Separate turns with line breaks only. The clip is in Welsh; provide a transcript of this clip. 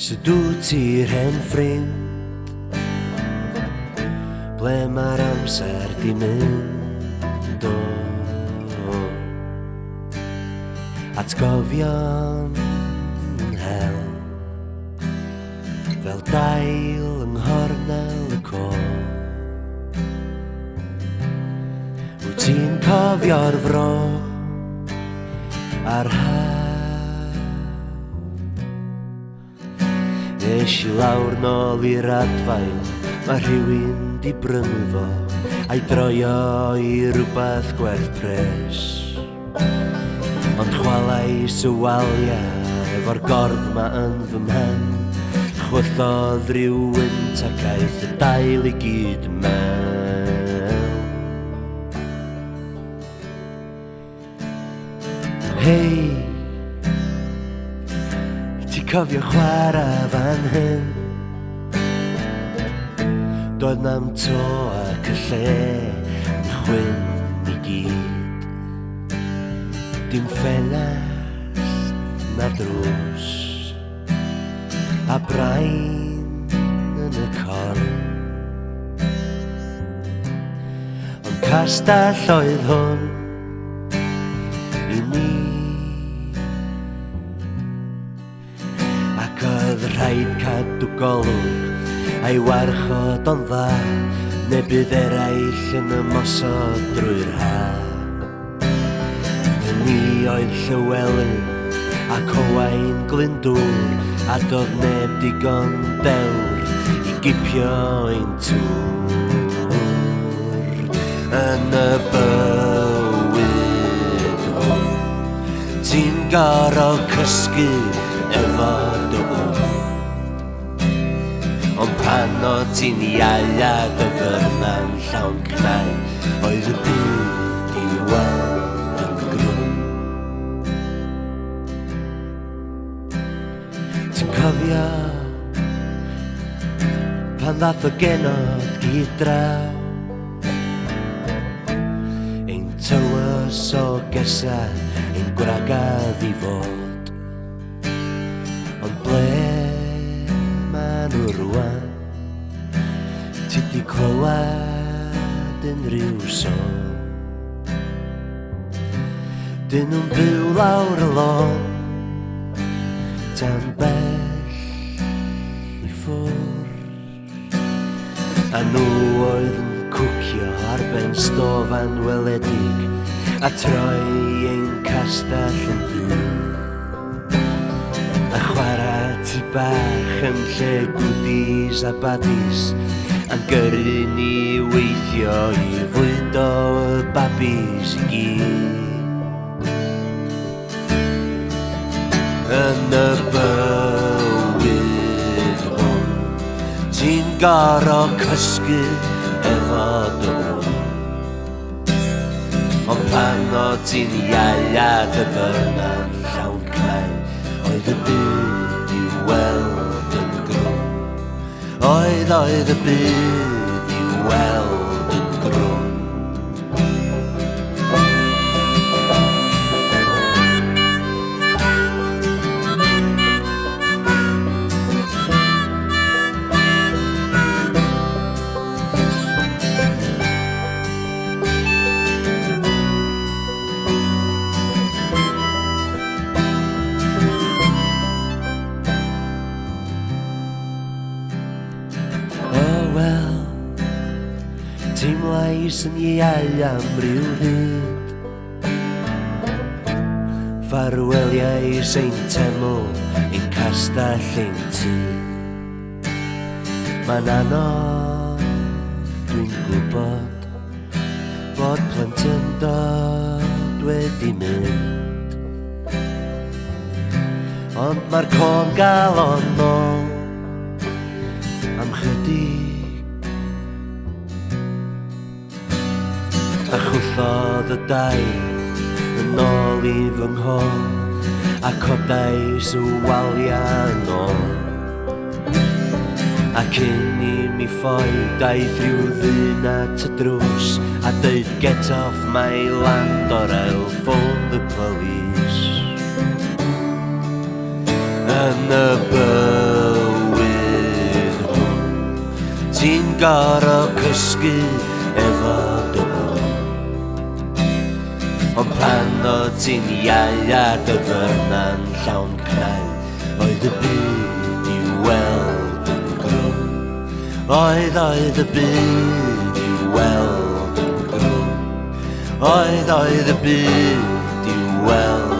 Sut dwyt ti'r hen ffrind? Ble mae'r amser di mynd o? Atgofion hel fel dail yng nghornel y co. Wyt ti'n cofio'r fro a'r haf? Nes I lawr nôl i'r adfail, mae rhywun di brynu fo a'i droio I rwbath gwerth pres. Ond chwalais y walia efo'r gordd ma yn fy mhen, chwythodd rhywun ac aeth y dail I gyd mewn. Hei, ti cofio chwarae fan hyn? Doedd na'm to ac y lle yn chwyn I gyd. Dim ffenast na drws a brain yn y corn. Ond castell oedd hwn I ni, ac oedd rhaid cadw golwg a'i warchod o'n dda, neu bydd eraill yn ymosod drwy'r ha. Ni oedd Llywelyn ac Owain Glyndŵr, a doedd neb digon dewr I gipio ein tŵr. Yn y bywyd hwn, ti'n gor'o' cysgu efo dy ond pan o ti'n iau a dy fyrna'n llawn cnau, oedd y byd I weld yn grwn. Ti'n cofio pan ddath o genod gyd draw, ein tywys o gesa, ein gwragedd I fod, ond ble ma' nhw rwan? Ti di clywed unrhyw sôn? Dyn nhw'n byw lawr y lôn, tan bell I ffwrdd, a nhw oedd yn cwcio ar ben stofan weledig, a troi ein castell yn dŵr, a chwarae tu bach yn lle goodies a baddies, a'n gyrru ni weithio I fwydo y babis I gyd. Yn y bywyd hwn, ti'n gor'o' cysgu efo dy ond pan o ti'n iau a dy fyrna'n llawn cnau, oedd y byd I weld yn grwn. Oedd y byd I weld yn grwn. Teimlais yn iau am ryw hyd, ffarweliais ein teml, ein castell ein tŷ. Ma'n anodd, dwi'n gwybod, bod plentyndod wedi mynd, ond mae'r cô'n gael o'n nôl am chydig, a chwthodd y dail yn ôl I fy nghôl, a codais y walia yn ôl, a cyn I mi ffoi daeth rhyw ddyn at y drws, a dweud get off my land or I'll phone the police. Yn y bywyd goro cysgu efo dy mor. Ond pan o ti'n iau a dy fyrna'n llawn cnau, oedd y byd i weld yn grwn. Oedd y byd i weld yn grwn. Oedd y byd i weld